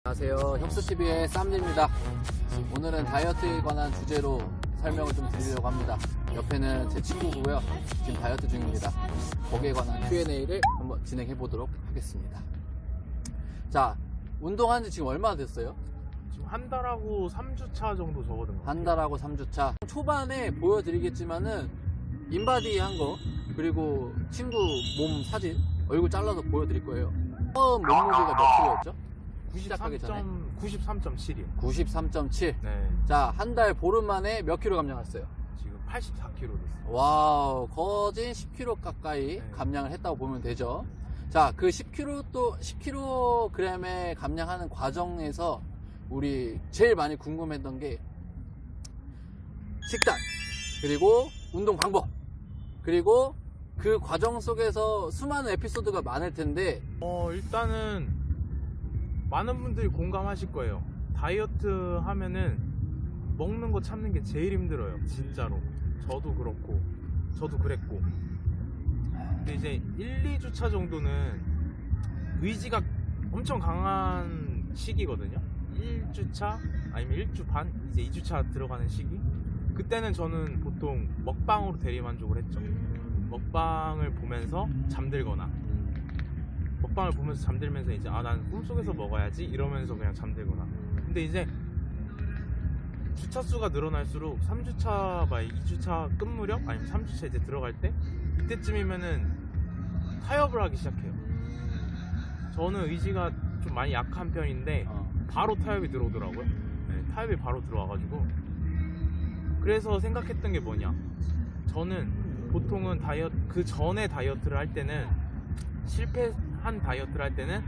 안녕하세요. 혁수TV의 쌈입니다. 오늘은 다이어트에 관한 주제로 설명을 좀 드리려고 합니다. 옆에는 제 친구고요. 지금 다이어트 중입니다. 거기에 관한 Q&A를 한번 진행해 보도록 하겠습니다. 자, 운동한 지 지금 얼마나 됐어요? 지금 한 달하고 3주차 정도 접어든 것 같아요. 한 달하고 3주차. 초반에 보여드리겠지만은 인바디 한 거, 그리고 친구 몸 사진, 얼굴 잘라서 보여드릴 거예요. 처음 몸무게가 몇 킬로였죠? 시작하기 전에 93.7이요. 93.7. 네. 자, 한 달 보름 만에 몇 킬로 감량했어요? 지금 84kg 됐어요. 와우, 거진 10kg 가까이 네. 감량을 했다고 보면 되죠. 자, 그 10kg의 감량하는 과정에서 우리 제일 많이 궁금했던 게 식단, 그리고 운동 방법, 그리고 그 과정 속에서 수많은 에피소드가 많을 텐데, 일단은 많은 분들이 공감하실 거예요. 다이어트 하면은 먹는 거 참는 게 제일 힘들어요. 진짜로. 저도 그렇고, 저도 그랬고. 근데 이제 1, 2주차 정도는 의지가 엄청 강한 시기거든요. 1주차 아니면 1주 반, 이제 2주차 들어가는 시기. 그때는 저는 보통 먹방으로 대리만족을 했죠. 먹방을 보면서 잠들거나, 먹방을 보면서 잠들면서 이제 난 꿈속에서 먹어야지 이러면서 그냥 잠들거나. 근데 이제 주차 수가 늘어날수록 3주차, 2주차 끝 무렵 아니면 3주차 이제 들어갈 때, 이때쯤이면은 타협을 하기 시작해요. 저는 의지가 좀 많이 약한 편인데 바로 타협이 들어오더라고요. 네, 타협이 바로 들어와가지고, 그래서 생각했던 게 뭐냐, 저는 보통은 그 전에 다이어트를 할 때는, 실패한 다이어트를 할 때는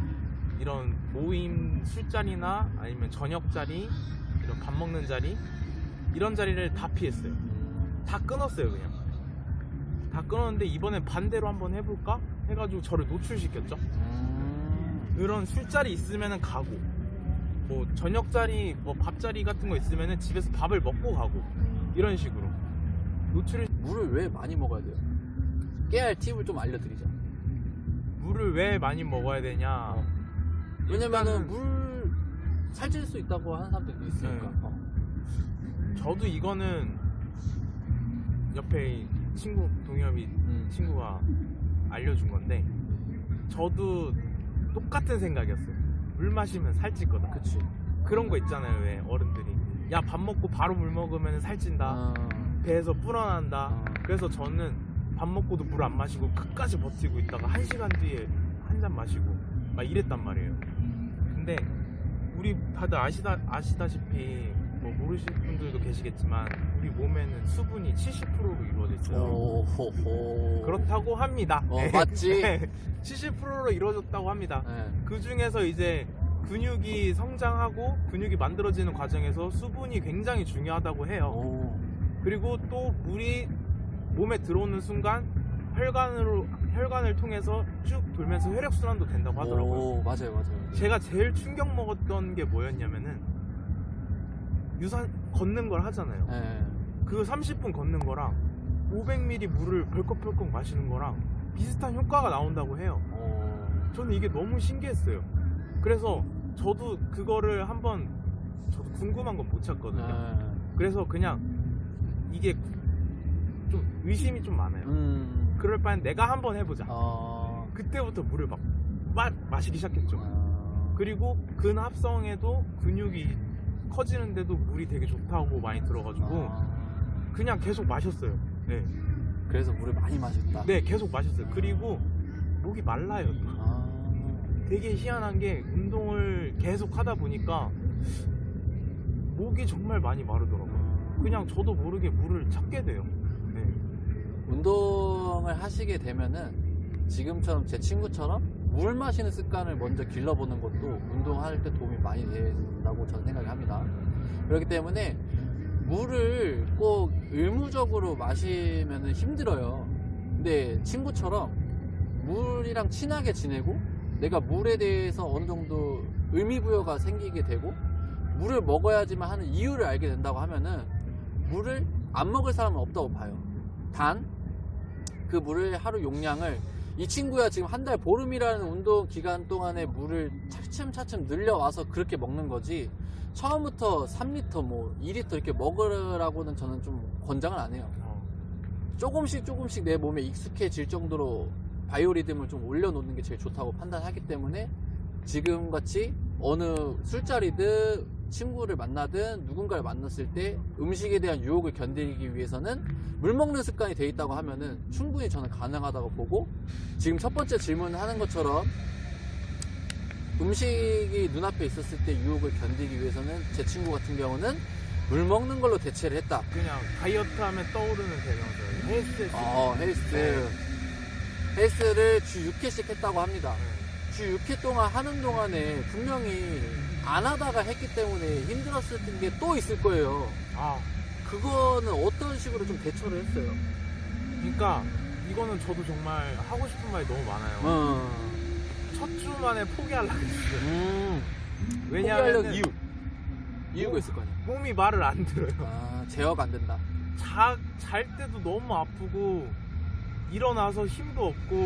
이런 모임 술자리나 아니면 저녁 자리, 이런 밥 먹는 자리, 이런 자리를 다 피했어요. 다 끊었어요. 그냥 다 끊었는데, 이번엔 반대로 한번 해볼까 해가지고 저를 노출시켰죠. 그런 술자리 있으면은 가고, 뭐 저녁 자리, 뭐 밥자리 같은 거 있으면은 집에서 밥을 먹고 가고, 이런 식으로 노출을. 물을 왜 많이 먹어야 돼요? 깨야 할 팁을 좀 알려드리죠. 물을 왜 많이 먹어야 되냐? 왜냐면은 물 살찔 수 있다고 하는 사람들도 있으니까. 네. 저도 이거는 옆에 친구, 동엽이 친구가 알려준 건데, 저도 똑같은 생각이었어요. 물 마시면 살찔 거다. 그치. 그런 거 있잖아요. 왜 어른들이 야, 밥 먹고 바로 물 먹으면 살찐다, 배에서 불어난다. 그래서 저는 밥 먹고도 물 안 마시고 끝까지 버티고 있다가 1시간 뒤에 한 잔 마시고 막 이랬단 말이에요. 근데 우리 다들 아시다시피, 뭐 모르실 분들도 계시겠지만, 우리 몸에는 수분이 70%로 이루어져 있어요. 오호호. 그렇다고 합니다. 맞지? 70%로 이루어졌다고 합니다. 네. 그 중에서 이제 근육이 성장하고 근육이 만들어지는 과정에서 수분이 굉장히 중요하다고 해요. 그리고 또 물이 몸에 들어오는 순간 혈관을 통해서 쭉 돌면서 혈액순환도 된다고 하더라고요. 맞아요. 제가 제일 충격 먹었던 게 뭐였냐면은, 걷는 걸 하잖아요. 네. 그 30분 걷는 거랑 500ml 물을 벌컥벌컥 마시는 거랑 비슷한 효과가 나온다고 해요. 저는 이게 너무 신기했어요. 그래서 저도 그거를 저도 궁금한 건 못 찾거든요. 그래서 그냥 이게 좀 의심이 좀 많아요. 그럴 바엔 내가 한번 해보자. 그때부터 물을 막 마시기 시작했죠. 그리고 근합성에도 근육이 커지는데도 물이 되게 좋다고 많이 들어가지고 그냥 계속 마셨어요. 네. 그래서 물을 많이 마셨다. 네, 계속 마셨어요. 그리고 목이 말라요. 되게 희한한 게, 운동을 계속 하다 보니까 목이 정말 많이 마르더라고요. 그냥 저도 모르게 물을 찾게 돼요. 네. 운동을 하시게 되면은 지금처럼 제 친구처럼 물 마시는 습관을 먼저 길러보는 것도 운동할 때 도움이 많이 된다고 저는 생각합니다. 그렇기 때문에 물을 꼭 의무적으로 마시면은 힘들어요. 근데 친구처럼 물이랑 친하게 지내고, 내가 물에 대해서 어느 정도 의미부여가 생기게 되고, 물을 먹어야지만 하는 이유를 알게 된다고 하면은 물을 안 먹을 사람은 없다고 봐요. 단 그 물의 하루 용량을 이 친구야 지금 한 달 보름이라는 운동 기간 동안에 물을 차츰차츰 늘려와서 그렇게 먹는 거지, 처음부터 3리터 뭐 2리터 이렇게 먹으라고는 저는 좀 권장을 안 해요. 조금씩 내 몸에 익숙해질 정도로 바이오리듬을 좀 올려놓는 게 제일 좋다고 판단하기 때문에, 지금같이 어느 술자리든 친구를 만나든 누군가를 만났을 때 음식에 대한 유혹을 견디기 위해서는 물 먹는 습관이 돼 있다고 하면은 충분히 저는 가능하다고 보고, 지금 첫 번째 질문을 하는 것처럼 음식이 눈앞에 있었을 때 유혹을 견디기 위해서는 제 친구 같은 경우는 물 먹는 걸로 대체를 했다. 그냥 다이어트 하면 떠오르는 대명사예요. 헬스. 헬스를 주 6회씩 했다고 합니다. 주 6회 동안 하는 동안에 분명히 안 하다가 했기 때문에 힘들었을 게 또 있을 거예요. 그거는 어떤 식으로 좀 대처를 했어요? 그러니까 이거는 저도 정말 하고 싶은 말이 너무 많아요. 첫 주 만에 포기하려고 했어요. 왜냐하면 포기하려는 이유가 있을 거 아니야. 몸이 말을 안 들어요. 제어가 안 된다. 잘 때도 너무 아프고 일어나서 힘도 없고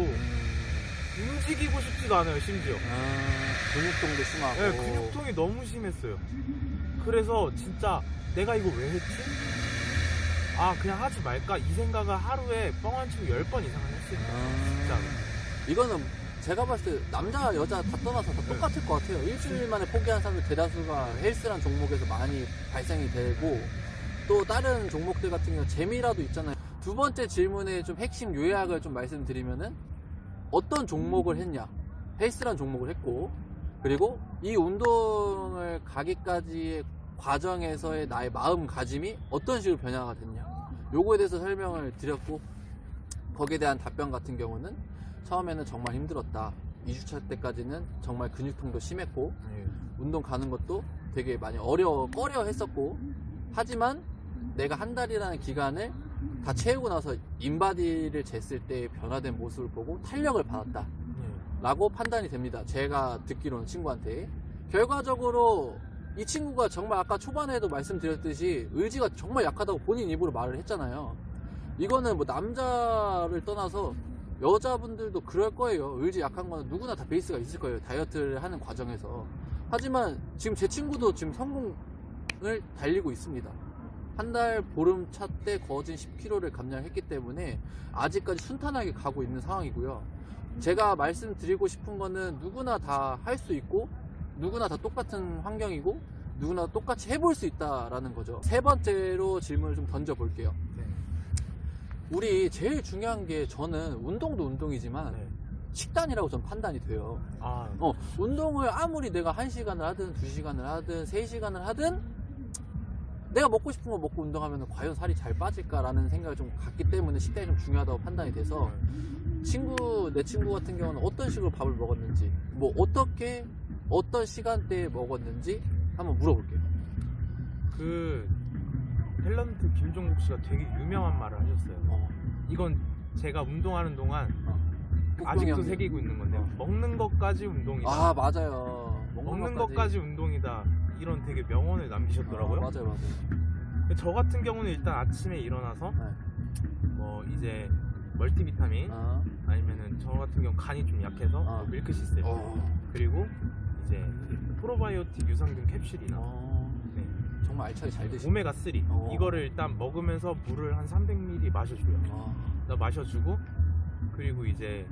움직이고 싶지도 않아요, 심지어. 근육통도 심하고. 네, 근육통이 너무 심했어요. 그래서 진짜 내가 이거 왜 했지? 그냥 하지 말까? 이 생각을 하루에 뻥 안 치고 10번 이상은 했어요. 진짜로. 이거는 제가 봤을 때 남자 여자 다 떠나서 다 똑같을 것 같아요. 일주일 만에 포기한 사람들 대다수가 헬스란 종목에서 많이 발생이 되고, 또 다른 종목들 같은 경우는 재미라도 있잖아요. 두 번째 질문의 좀 핵심 요약을 좀 말씀드리면은, 어떤 종목을 했냐, 헬스란 종목을 했고, 그리고 이 운동을 가기까지의 과정에서의 나의 마음가짐이 어떤 식으로 변화가 됐냐, 요거에 대해서 설명을 드렸고, 거기에 대한 답변 같은 경우는 처음에는 정말 힘들었다, 2주차 때까지는 정말 근육통도 심했고 운동 가는 것도 되게 많이 꺼려 했었고, 하지만 내가 한 달이라는 기간을 다 채우고 나서 인바디를 쟀을 때 변화된 모습을 보고 탄력을 받았다 라고 판단이 됩니다. 제가 듣기로는 친구한테. 결과적으로 이 친구가 정말 아까 초반에도 말씀드렸듯이 의지가 정말 약하다고 본인 입으로 말을 했잖아요. 이거는 뭐 남자를 떠나서 여자분들도 그럴 거예요. 의지 약한 거는 누구나 다 베이스가 있을 거예요, 다이어트를 하는 과정에서. 하지만 지금 제 친구도 지금 성공을 달리고 있습니다. 한 달 보름차 때 거진 10kg를 감량했기 때문에 아직까지 순탄하게 가고 있는 상황이고요. 제가 말씀드리고 싶은 거는 누구나 다 할 수 있고, 누구나 다 똑같은 환경이고, 누구나 똑같이 해볼 수 있다라는 거죠. 세 번째로 질문을 좀 던져볼게요. 우리 제일 중요한 게, 저는 운동도 운동이지만 식단이라고 전 판단이 돼요. 운동을 아무리 내가 1시간을 하든 2시간을 하든 3시간을 하든 내가 먹고 싶은 거 먹고 운동하면 과연 살이 잘 빠질까라는 생각을 좀 갖기 때문에 식단이 좀 중요하다고 판단이 돼서, 내 친구 같은 경우는 어떤 식으로 밥을 먹었는지, 뭐 어떻게 어떤 시간대에 먹었는지 한번 물어볼게요. 탤런트 김종국 씨가 되게 유명한 말을 하셨어요. 이건 제가 운동하는 동안 아직도 새기고 있는 건데, 먹는 것까지 운동이다. 맞아요. 먹는 것까지 운동이다. 이런 되게 명언을 남기셨더라고요. 맞아요. 저 같은 경우는 일단 아침에 일어나서 뭐 이제 멀티비타민, 아니면은 저 같은 경우 간이 좀 약해서 밀크시슬, 그리고 이제 프로바이오틱 유산균 캡슐이나 정말 알차게 잘 드시고, 오메가3 이거를 일단 먹으면서 물을 한 300ml 마셔줘요. 마셔주고, 그리고 이제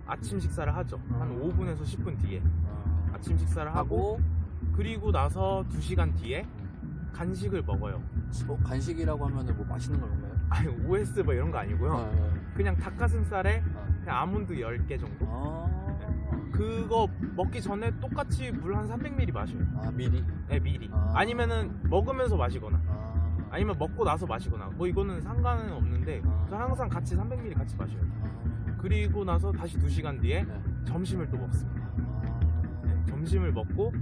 아침 식사를 하죠. 한 5분에서 10분 뒤에 아침 식사를 하고, 그리고 나서 2시간 뒤에 간식을 먹어요. 간식이라고 하면은 뭐 맛있는 걸 먹나요? 아니, OS 뭐 이런 거 아니고요. 그냥 닭가슴살에 그냥 아몬드 10개 정도? 그거 먹기 전에 똑같이 물 한 300ml 마셔요. 미리? 네, 미리. 아니면은 먹으면서 마시거나, 아니면 먹고 나서 마시거나, 뭐 이거는 상관은 없는데, 저 항상 같이 300ml 같이 마셔요. 그리고 나서 다시 2시간 뒤에 점심을 또 먹습니다. 점심을 먹고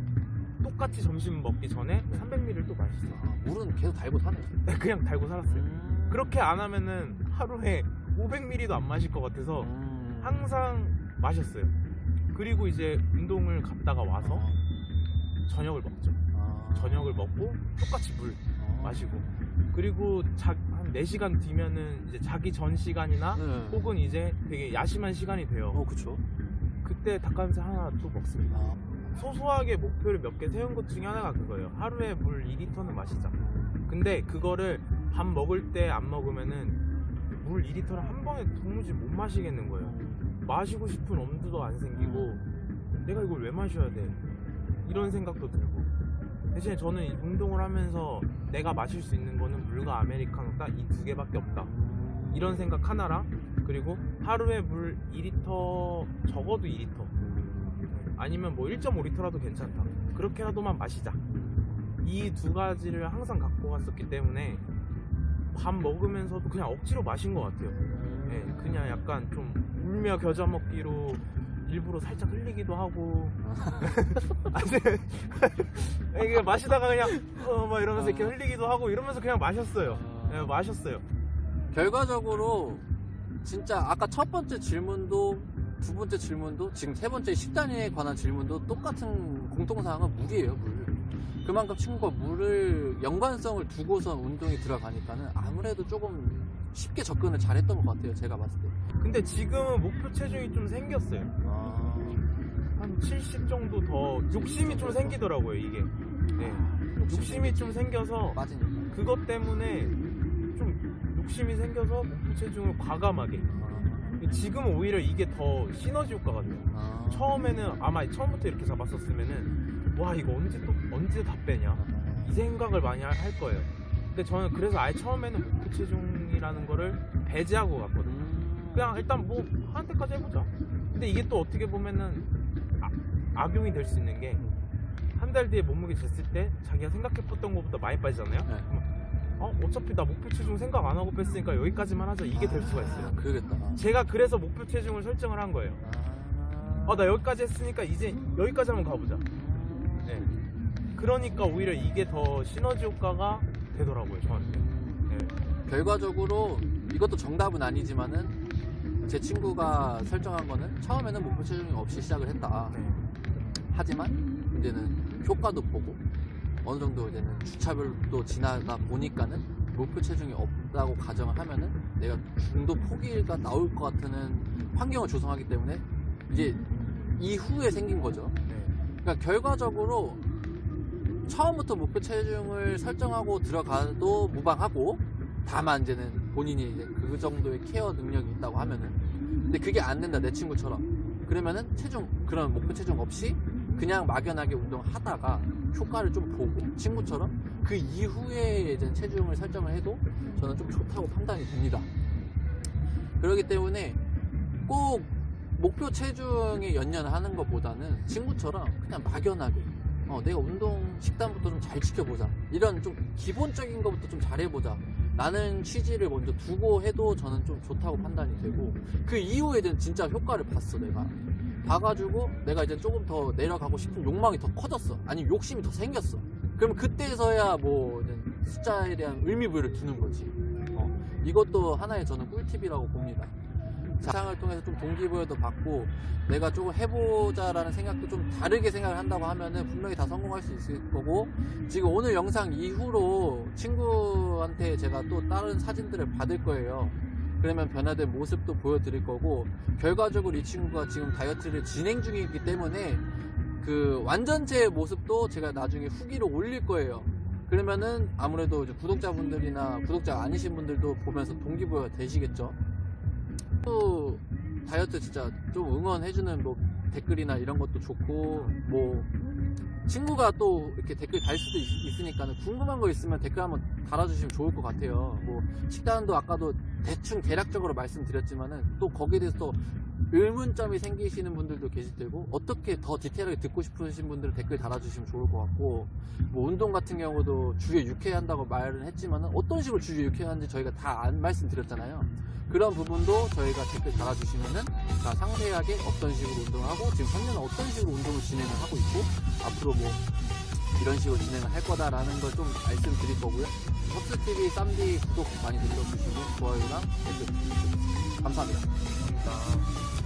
똑같이 점심 먹기 전에 300ml를 또 마셨어요. 물은 계속 달고 사네. 그냥 달고 살았어요. 그렇게 안 하면은 하루에 500ml도 안 마실 것 같아서 항상 마셨어요. 그리고 이제 운동을 갔다가 와서 저녁을 먹죠. 저녁을 먹고 똑같이 물 마시고, 그리고 한 4시간 뒤면은 이제 자기 전 시간이나 네. 혹은 이제 되게 야심한 시간이 돼요. 그쵸. 그때 닭가슴살 하나 또 먹습니다. 아, 소소하게 목표를 몇 개 세운 것 중에 하나가 그거예요. 하루에 물 2리터는 마시자. 근데 그거를 밥 먹을 때 안 먹으면은 물 2리터를 한 번에 도무지 못 마시겠는 거예요. 마시고 싶은 엄두도 안 생기고 내가 이걸 왜 마셔야 돼? 이런 생각도 들고. 대신에 저는 이 운동을 하면서 내가 마실 수 있는 거는 물과 아메리카노 딱 이 2개밖에 없다. 이런 생각 하나랑, 그리고 하루에 물 2리터, 적어도 2리터 아니면 뭐 1.5리터라도 괜찮다. 그렇게라도만 마시자. 이 2가지를 항상 갖고 갔었기 때문에 밥 먹으면서도 그냥 억지로 마신 것 같아요. 네, 그냥 약간 좀 울며 겨자 먹기로 일부러 살짝 흘리기도 하고 이게 마시다가 그냥 막 이러면서 이렇게 흘리기도 하고 이러면서 그냥 마셨어요. 네, 마셨어요. 결과적으로 진짜 아까 첫 번째 질문도 두 번째 질문도 지금 세 번째 식단에 관한 질문도 똑같은 공통사항은 물이에요. 물. 그만큼 친구가 물을 연관성을 두고서 운동이 들어가니까는 아무래도 조금 쉽게 접근을 잘했던 것 같아요. 제가 봤을 때. 근데 지금은 목표 체중이 좀 생겼어요. 한 70 정도 더 욕심이 좀 생기더라고요, 이게. 네. 욕심이 좀 생겨서 빠지니까. 그것 때문에 좀 욕심이 생겨서 목표 체중을 과감하게. 지금은 오히려 이게 더 시너지 효과 같아요. 처음에는 아마 처음부터 이렇게 잡았었으면은 와 이거 언제 다 빼냐 이 생각을 많이 할 거예요. 근데 저는 그래서 아예 처음에는 목표 체중이라는 거를 배제하고 갔거든요. 그냥 일단 뭐 하는 데까지 해보자. 근데 이게 또 어떻게 보면은 악용이 될 수 있는 게 한 달 뒤에 몸무게 쟀을 때 자기가 생각해봤던 것보다 많이 빠지잖아요. 네. 어차피 나 목표 체중 생각 안 하고 뺐으니까 여기까지만 하자, 이게 될 수가 있어요. 그러겠다. 제가 그래서 목표 체중을 설정을 한 거예요. 나 여기까지 했으니까 이제 여기까지 한번 가보자. 네. 그러니까 오히려 이게 더 시너지 효과가 되더라고요, 저한테. 네. 결과적으로 이것도 정답은 아니지만은 제 친구가 설정한 거는 처음에는 목표 체중이 없이 시작을 했다. 네. 하지만 이제는 효과도 보고 어느 정도 이제는 주차별도 지나다 보니까는 목표 체중이 없다고 가정을 하면은 내가 중도 포기가 나올 것 같은 환경을 조성하기 때문에 이제 이후에 생긴 거죠. 네. 그러니까 결과적으로 처음부터 목표 체중을 설정하고 들어가도 무방하고, 다만 이제는 본인이 이제 그 정도의 케어 능력이 있다고 하면은, 근데 그게 안 된다, 내 친구처럼. 그러면은 그런 목표 체중 없이 그냥 막연하게 운동하다가 효과를 좀 보고 친구처럼 그 이후에 이제 체중을 설정을 해도 저는 좀 좋다고 판단이 됩니다. 그렇기 때문에 꼭 목표 체중에 연연하는 것보다는 친구처럼 그냥 막연하게 내가 운동 식단부터 좀 잘 지켜보자, 이런 좀 기본적인 것부터 좀 잘해보자 라는 취지를 먼저 두고 해도 저는 좀 좋다고 판단이 되고, 그 이후에는 진짜 효과를 봤어. 내가 봐가지고 내가 이제 조금 더 내려가고 싶은 욕망이 더 커졌어, 아니면 욕심이 더 생겼어. 그러면 그때서야 뭐 숫자에 대한 의미부여를 두는 거지. 이것도 하나의 저는 꿀팁이라고 봅니다. 영상을 통해서 좀 동기부여도 받고 내가 조금 해보자라는 생각도 좀 다르게 생각을 한다고 하면은 분명히 다 성공할 수 있을 거고, 지금 오늘 영상 이후로 친구한테 제가 또 다른 사진들을 받을 거예요. 그러면 변화된 모습도 보여드릴 거고, 결과적으로 이 친구가 지금 다이어트를 진행 중이기 때문에 그 완전체의 모습도 제가 나중에 후기로 올릴 거예요. 그러면은 아무래도 이제 구독자분들이나 구독자 아니신 분들도 보면서 동기부여가 되시겠죠. 또 다이어트 진짜 좀 응원해주는 뭐 댓글이나 이런 것도 좋고, 뭐 친구가 또 이렇게 댓글 달 수도 있으니까 궁금한 거 있으면 댓글 한번 달아주시면 좋을 것 같아요. 뭐 식단도 아까도 대충 대략적으로 말씀드렸지만은 또 거기에 대해서 또 의문점이 생기시는 분들도 계실 테고, 어떻게 더 디테일하게 듣고 싶으신 분들은 댓글 달아주시면 좋을 것 같고, 뭐 운동 같은 경우도 주에 6회 한다고 말은 했지만은 어떤 식으로 주에 6회 하는지 저희가 다 안 말씀드렸잖아요. 그런 부분도 저희가 댓글 달아주시면은 상세하게 어떤 식으로 운동하고 지금 현재는 어떤 식으로 운동을 진행을 하고 있고 앞으로 뭐 이런 식으로 진행을 할 거다라는 걸 좀 말씀드릴 거고요. 섭스TV 쌈디 구독 많이 눌러주시고 좋아요랑 댓글 감사합니다. 감사합니다.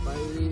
빨리